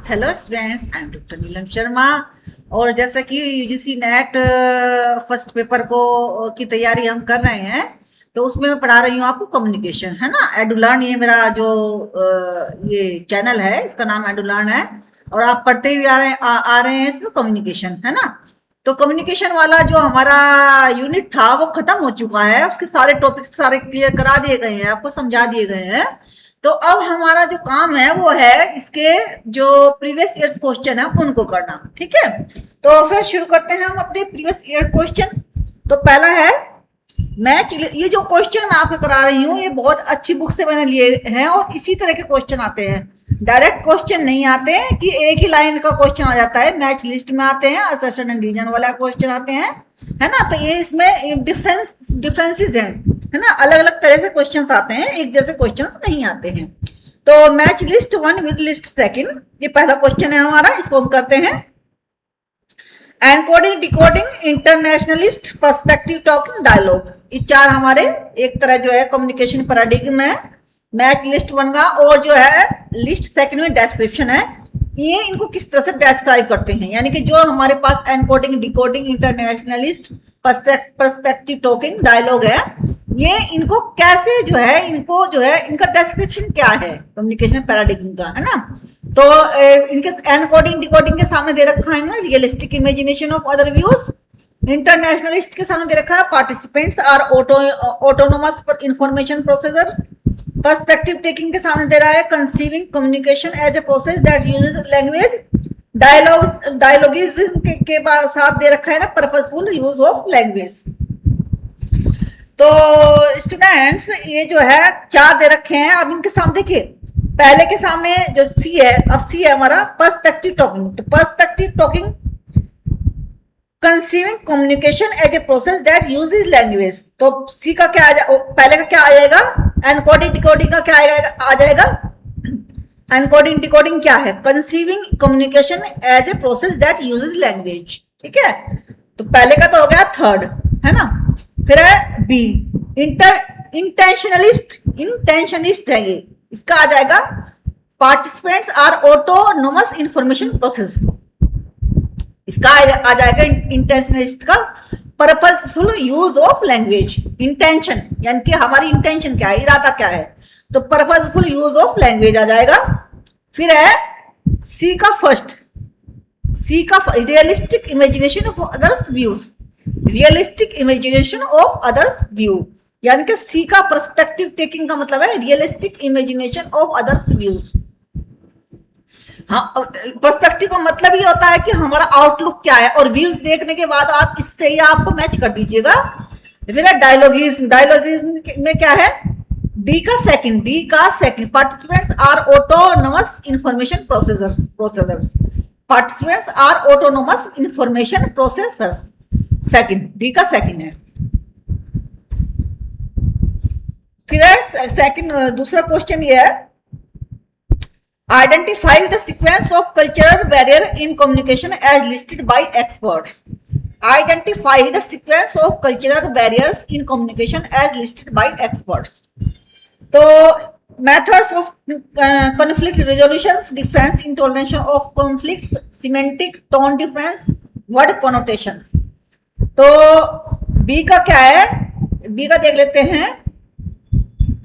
Hello students, I am doctor Neelam Sharma. और जैसा कि यूजीसी नेट फर्स्ट पेपर को की तैयारी हम कर रहे हैं, तो उसमें मैं पढ़ा रही हूँ आपको कम्युनिकेशन, है ना। एडुलर्न ये मेरा जो ये चैनल है, इसका नाम एडुलर्न है। और आप पढ़ते हुए आ रहे हैं इसमें कम्युनिकेशन, है ना। तो कम्युनिकेशन वाला जो हमारा यूनिट था वो खत्म हो चुका है, उसके सारे टॉपिक्स सारे क्लियर करा दिए गए हैं, आपको समझा दिए गए हैं। तो अब हमारा जो काम है वो है इसके जो प्रीवियस ईयर्स क्वेश्चन है उनको करना, ठीक है। तो फिर शुरू करते हैं हम अपने प्रीवियस ईयर क्वेश्चन। तो पहला है मैच। ये जो क्वेश्चन मैं आपको करा रही हूँ ये बहुत अच्छी बुक से मैंने लिए हैं, और इसी तरह के क्वेश्चन आते हैं। डायरेक्ट क्वेश्चन नहीं आते हैं कि एक ही लाइन का क्वेश्चन आ जाता है, मैच लिस्ट में आते हैं, असर्शन एंड डिवीजन वाला क्वेश्चन आते हैं, है ना। तो ये इसमें डिफरेंसेस हैं, है ना। अलग अलग तरह से क्वेश्चंस आते हैं, एक जैसे क्वेश्चंस नहीं आते हैं। तो match list one with list second, ये पहला क्वेश्चन है हमारा, इसको हम करते हैं। Encoding, decoding, internationalist, perspective, talking, dialogue, ये चार हमारे एक तरह जो है कम्युनिकेशन पैराडिग्म है। मैच लिस्ट वन का, और जो है लिस्ट सेकंड में डिस्क्रिप्शन है। ये इनको किस तरह से डिस्क्राइब करते हैं, यानी कि जो हमारे पास encoding, decoding, internationalist, perspective, talking, dialogue है, ये इनको कैसे जो है इनका डिस्क्रिप्शन क्या है कम्युनिकेशन पैराडिग्म का, है ना। तो इनके एनकोडिंग, डिकोडिंग के सामने दे रखा है ना realistic imagination of other views. Internationalist के सामने दे रखा है participants are autonomous information processors. Perspective taking के सामने दे रहा है conceiving communication as a process that uses language. Dialogism के साथ दे रखा है ना पर्पसफुल यूज ऑफ लैंग्वेज। तो स्टूडेंट्स ये जो है चार दे रखे हैं, अब इनके सामने देखिए, पहले के सामने जो सी है, अब सी है हमारा पर्सपेक्टिव टॉकिंग। तो perspective talking conceiving communication as a process that uses language. तो सी का क्या पहले का क्या आ जाएगा, एनकोडिंग डिकोडिंग का क्या आ जाएगा। एनकोडिंग डिकोडिंग क्या है, conceiving communication as a process that uses language, ठीक है। तो पहले का तो हो गया थर्ड, है ना। फिर है बी इंटेंशनलिस्ट है ये, इसका आ जाएगा participants are autonomous information process. इसका आ जाएगा इंटेंशनलिस्ट का purposeful use of language. Intention यानी कि हमारी इंटेंशन क्या है, इरादा क्या है, तो पर्पसफुल यूज ऑफ लैंग्वेज आ जाएगा। फिर है सी का first, realistic imagination of others views. Realistic imagination of others view, यानी कि सी का पर्सपेक्टिव टेकिंग का मतलब है realistic imagination of others views. हाँ, पर्सपेक्टिव का मतलब ये होता है कि हमारा आउटलुक क्या है, और व्यूज देखने के बाद आप इससे ही आपको मैच कर दीजिएगा। फिर है डायलॉगिज्म। डायलॉगिज्म में क्या है, डी का second participants are autonomous information processors. Participants are autonomous information processors, second, D का सेकंड है। फिर है सेकंड, दूसरा क्वेश्चन ये है, identify the sequence of cultural barrier in communication as listed by experts. Identify the sequence of cultural barriers in communication as listed by experts. तो methods of conflict resolutions, difference in toleration of conflicts, semantic, tone difference, word connotations। तो B का क्या है, B का देख लेते हैं।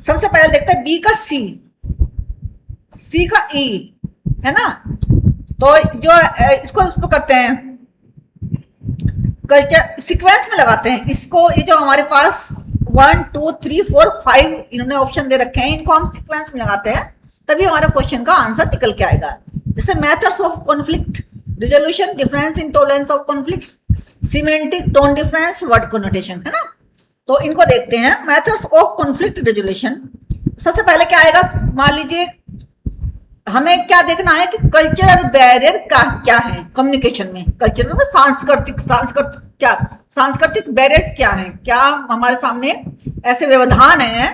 सबसे पहले देखते हैं बी का सी का ई, है ना। तो जो इसको करते हैं कल्चर सीक्वेंस में लगाते हैं इसको। ये जो हमारे पास 1 2 3 4 5 इन्होंने ऑप्शन दे रखे हैं, इनको हम सीक्वेंस में लगाते हैं, तभी हमारा क्वेश्चन का आंसर निकल के आएगा। जैसे methods of conflict resolution, difference in tolerance of conflicts, semantic, tone difference, word connotation, है ना। तो इनको देखते हैं। मेथड्स ऑफ कॉन्फ्लिक्ट रिजोल्यूशन, सबसे पहले क्या आएगा, मान लीजिए हमें क्या देखना है कि कल्चरल बैरियर क्या है कम्युनिकेशन में। कल्चरल में सांस्कृतिक बैरियर्स क्या हैं, क्या हमारे सामने ऐसे व्यवधान हैं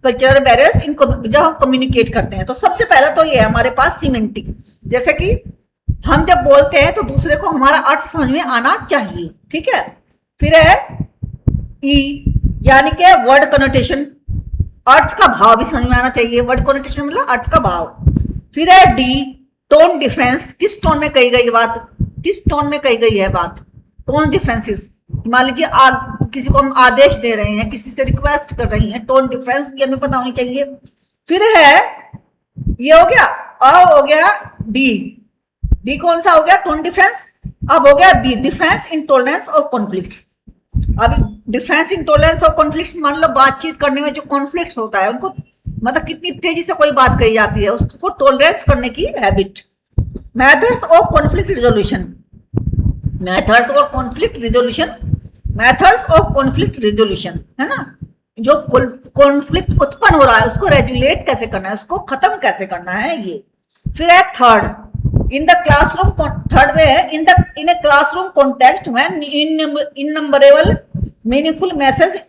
कल्चरल बैरियर्स इनको जब हम कम्युनिकेट करते हैं। तो सबसे पहला तो ये है हमारे पास सीमेंटिक, जैसे कि हम जब बोलते हैं तो दूसरे को हमारा अर्थ समझ में आना चाहिए, ठीक है। फिर है ई, यानी कि वर्ड कनोटेशन, अर्थ का भाव भी समझ में आना चाहिए। वर्ड कॉन्टेक्शन मतलब अर्थ का भाव। फिर है डी, टोन डिफरेंस, किस टोन में कही गई बात, किस टोन में कही गई है बात, टोन डिफरेंसेस। मान लीजिए किसी को हम आदेश दे रहे हैं, किसी से रिक्वेस्ट कर रही हैं, टोन डिफरेंस भी हमें पता होनी चाहिए। फिर है, ये हो गया, अब हो गया डी, डी कौन सा हो गया, टोन डिफरेंस। अब हो गया B, difference in tolerance of conflicts. अब difference in tolerance of conflicts, मान लो बातचीत करने में जो कॉन्फ्लिक्ट होता है उनको, मतलब कितनी तेजी से कोई बात कही जाती है, उसको टॉलरेंस करने की habit. Methods of conflict resolution, methods of conflict resolution, methods of conflict resolution, है ना, जो कॉन्फ्लिक्ट उत्पन्न हो रहा है उसको रेजुलेट कैसे करना है, उसको खत्म कैसे करना है, ये। फिर है third, in the classroom, third में है in a classroom context when innumerable meaningful message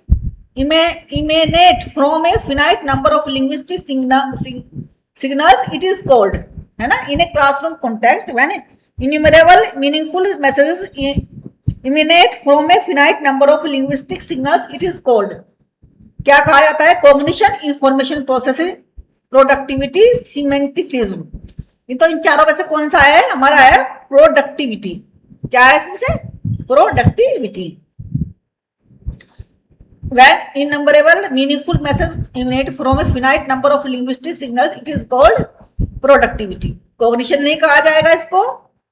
emanate from a finite number of linguistic signals, it is called, है ना, in a classroom context when innumerable meaningful messages emanate from a finite number of linguistic signals, it is called, क्या कहा जाता है, cognition, information processing, productivity, semanticism. तो इन चारों में से कौन सा है हमारा, है प्रोडक्टिविटी। क्या है इसमें से, productivity. When innumerable meaningful messages emanate from a finite number of linguistic signals, it is called productivity. Cognition नहीं कहा जाएगा इसको,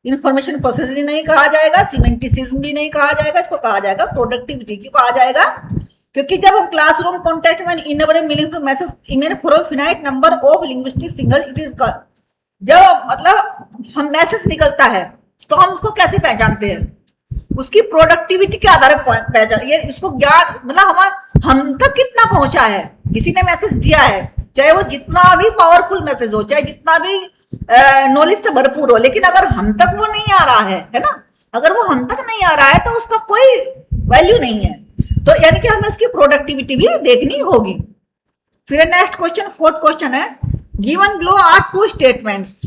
इंफॉर्मेशन प्रोसेसिंग नहीं कहा जाएगा, सीमेंटिसिज्म भी नहीं कहा जाएगा, इसको कहा जाएगा प्रोडक्टिविटी। क्यों कहा जाएगा, क्योंकि जब हम क्लासरूम कॉन्टेक्स्ट में innumerable meaningful message emanate from finite number of linguistic signals, it is called, जब मतलब हम मैसेज निकलता है तो हम उसको कैसे पहचानते हैं, उसकी प्रोडक्टिविटी के आधार पर पहचान, ये इसको ज्ञान, मतलब हम तक कितना पहुंचा है, किसी ने मैसेज दिया है, चाहे वो जितना भी पावरफुल मैसेज हो, चाहे जितना भी नॉलेज से भरपूर हो, लेकिन अगर हम तक वो नहीं आ रहा है ना, अगर वो हम तक नहीं आ रहा है तो उसका कोई वैल्यू नहीं है। तो यानी कि हमें उसकी प्रोडक्टिविटी भी देखनी होगी। फिर नेक्स्ट क्वेश्चन, फोर्थ क्वेश्चन है, given below are two statements,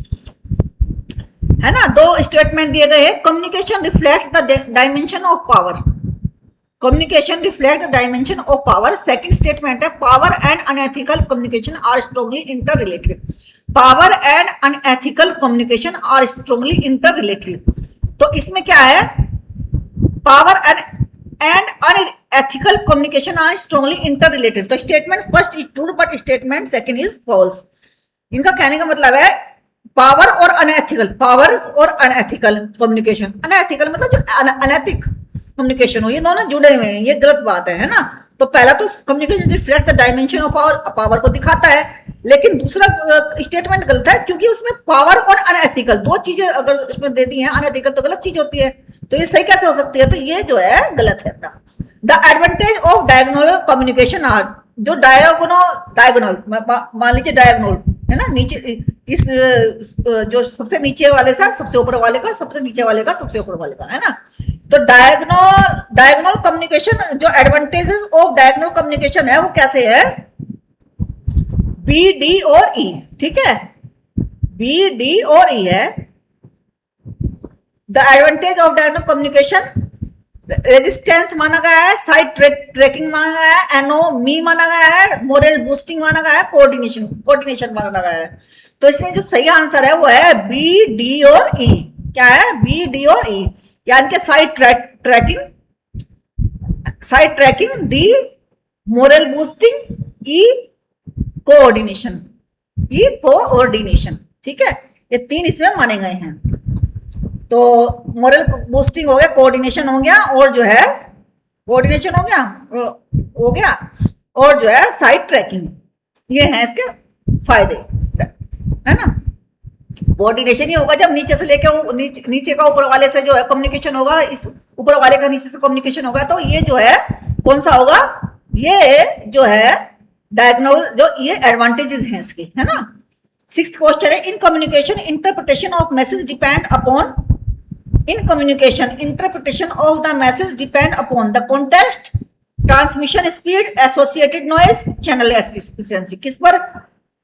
है ना, दो स्टेटमेंट दिए गए हैं। Communication reflect the dimension of power, communication reflect the dimension of power. Second statement है, power and unethical communication are strongly interrelated, power and unethical communication are strongly interrelated. तो इसमें क्या है, power and unethical communication are strongly interrelated. तो statement first is true but statement second is false. इनका कहने का मतलब है पावर और अनएथिकल, पावर और अनएथिकल कम्युनिकेशन, अनएथिकल मतलब जो अनैतिक कम्युनिकेशन हो, ये दोनों जुड़े हुए हैं, ये गलत बात है ना। तो पहला तो communication reflect the dimension of power, power को दिखाता है, लेकिन दूसरा स्टेटमेंट गलत है क्योंकि उसमें पावर और अनएथिकल दो चीजें अगर उसमें दे दी हैं, अनएथिकल तो गलत चीज होती है, तो ये सही कैसे हो सकती है, तो ये जो है गलत है अपना। The advantage of diagonal communication are, जो डायगोनल मान लीजिए डायगोनल है ना, नीचे इस जो सबसे नीचे वाले से सबसे ऊपर वाले का, सबसे नीचे वाले का सबसे ऊपर वाले का, है ना। तो डायगोनल कम्युनिकेशन, जो एडवांटेजेस ऑफ डायगोनल कम्युनिकेशन है वो कैसे है, बी डी और ई, ठीक है, बी डी और ई है। The advantage of diagonal communication, resistance माना गया है, साइड ट्रैकिंग माना गया है, एनोमी माना गया है, मोरल बूस्टिंग माना गया है, कोऑर्डिनेशन माना गया है। तो इसमें जो सही आंसर है वो है बी डी और ई। क्या है, बी डी और ई, यानी कि side tracking, D morale boosting, E coordination, ठीक है, ये तीन इसमें माने गए हैं। तो मोरल बूस्टिंग हो गया, कोऑर्डिनेशन हो गया, और जो है कोऑर्डिनेशन हो गया और जो है साइड ट्रैकिंग, ये है इसके फायदे, है ना। कोऑर्डिनेशन ही होगा जब नीचे से लेके नीचे का ऊपर वाले से जो है कम्युनिकेशन होगा, इस ऊपर वाले का नीचे से कम्युनिकेशन होगा, तो ये जो है कौन सा होगा, ये जो है डायगोनल, जो ये एडवांटेजेस हैं इसके, है ना। सिक्स्थ क्वेश्चन है, in communication interpretation of message depend upon, in communication interpretation of the message depend upon the context, transmission speed, associated noise, channel efficiency. किस पर,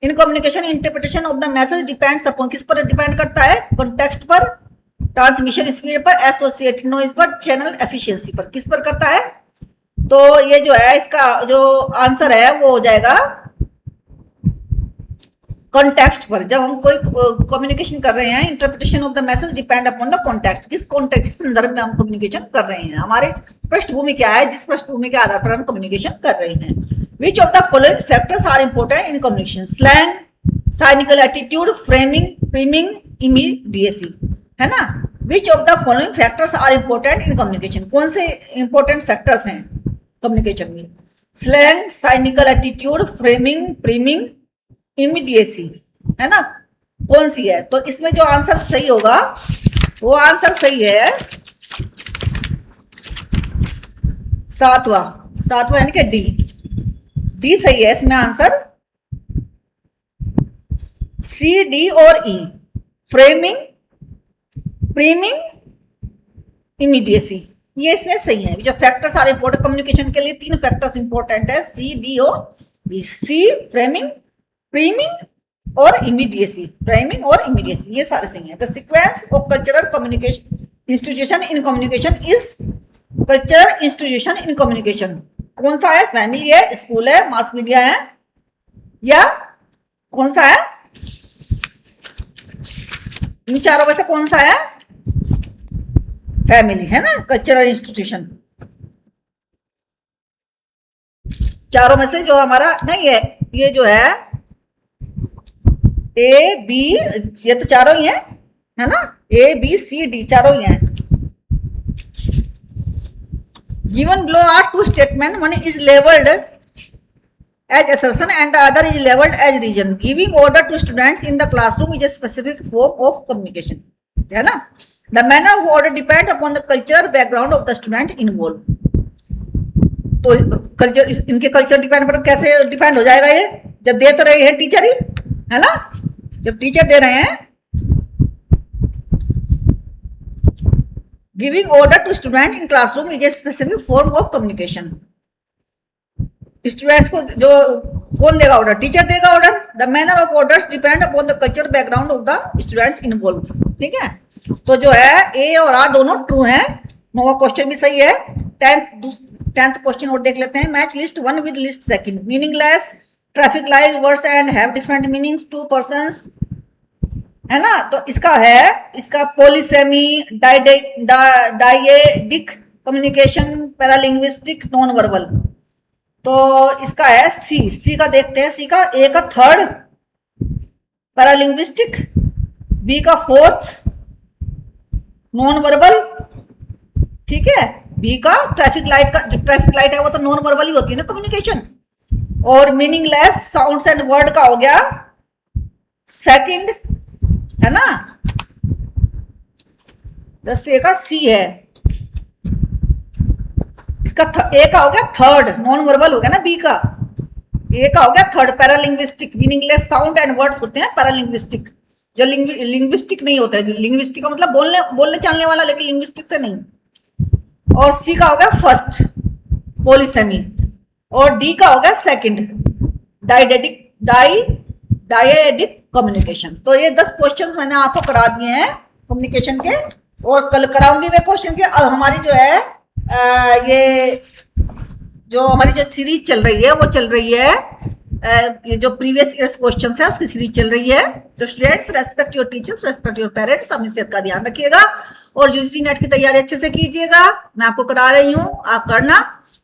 in communication interpretation of the message depends upon, किस पर depend करता है, context पर, transmission speed पर, associated noise पर, channel efficiency पर, किस पर करता है। तो ये जो है इसका जो आंसर है वो हो जाएगा कॉन्टेक्स्ट पर, जब हम कोई कम्युनिकेशन कर रहे हैं, interpretation of the message depend upon the context, किस कॉन्टेक्स्ट संदर्भ में हम कम्युनिकेशन कर रहे हैं, हमारे पृष्ठभूमि क्या है, जिस पृष्ठभूमि के आधार पर हम कम्युनिकेशन कर रहे हैं। Which of the following factors are important in communication? Slang, cynical attitude, framing, priming, immediacy, है ना। Which of the following factors are important in communication? कौन से इंपॉर्टेंट फैक्टर्स हैं कम्युनिकेशन में? Slang, cynical attitude, framing, priming, immediacy, है ना। कौन सी है? तो इसमें जो आंसर सही होगा वो आंसर सही है सातवां यानी कि डी सही है इसमें आंसर। सी, डी और ई, फ्रेमिंग, प्रीमिंग, इमीडिएसी, ये इसमें सही है। जो फैक्टर्स आर इंपॉर्टेंट कम्युनिकेशन के लिए, 3 फैक्टर्स इंपॉर्टेंट है, सी, डी और ई। सी, फ्रेमिंग, प्रीमिंग और इमीडिएसी, प्राइमिंग और इमीडिएसी, ये सारे सही हैं। The sequence of cultural communication institution in communication is, cultural institution in communication कौन सा है? फैमिली है, स्कूल है, मास मीडिया है, या कौन सा है? इन चारों में से कौन सा है? फैमिली, है ना, कल्चरल इंस्टीट्यूशन। चारों में से जो हमारा नहीं है, ये जो है ए बी, ये तो चारों ही है ना, ए बी सी डी चारों ही हैं। Given below are 2 statement, one is labelled as assertion and the other is labeled as reason. Giving order to students in the classroom is a specific form of communication, है ना। The manner of order depends upon the culture background of the student involved. तो culture, इनके culture depend पर कैसे depend हो जाएगा ये? जब दे तो रहे हैं टीचर ही, है ना, जब टीचर दे रहे हैं। Giving order to student in classroom is a specific form of communication. Students को जो कौन देगा ऑर्डर? टीचर देगा order. The manner of orders depend upon the culture background of the students involve, ठीक है। तो जो है ए और आर दोनों ट्रू हैं। 9वां क्वेश्चन भी सही है। 10th क्वेश्चन और देख लेते हैं। Match list 1 with list 2, meaningless, traffic light, words and have different meanings, 2 persons, है ना। तो इसका है, इसका polysemy, dyadic communication, paralinguistic, non verbal. तो इसका है सी का देखते हैं। सी का, ए का 3rd पैरालिंग्विस्टिक, बी का 4th नॉन वर्बल, ठीक है। बी का ट्रैफिक लाइट का, जो ट्रैफिक लाइट है वो तो नॉन वर्बल ही होती है ना कम्युनिकेशन। और मीनिंगलेस साउंड्स एंड वर्ड का हो गया 2nd, है ना। ए का सी है। इसका ए का हो गया 3rd नॉन वर्बल हो गया ना, बी का। ए का हो गया 3rd paralinguistic, meaningless sound and words होते हैं पैरालिंग्विस्टिक, जो लिंग्विस्टिक नहीं होता है। लिंग्विस्टिक का मतलब बोलने चालने वाला, लेकिन लिंग्विस्टिक से नहीं। और सी का हो गया 1st पॉलीसेमी, और डी का हो गया 2nd डायडिक कम्युनिकेशन। तो ये 10 क्वेश्चंस मैंने आपको करा दिए हैं कम्युनिकेशन के, और कल कराऊंगी मैं क्वेश्चन के। अब हमारी जो है ये जो हमारी जो सीरीज चल रही है वो चल रही है, ये जो प्रीवियस ईयर्स क्वेश्चंस है उसकी सीरीज चल रही है। तो students, respect your teachers, respect your parents, अपनी सेहत का ध्यान रखिएगा और यूजीसी नेट की तैयारी अच्छे से कीजिएगा। मैं आपको करा रही हूँ, आप करना,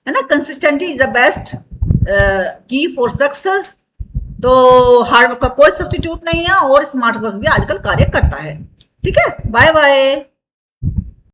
है ना। कंसिस्टेंसी इज द बेस्ट की फॉर सक्सेस। तो हार्ड वर्क का कोई सब्स्टिट्यूट नहीं है, और स्मार्ट वर्क भी आजकल कार्य करता है, ठीक है। Bye bye.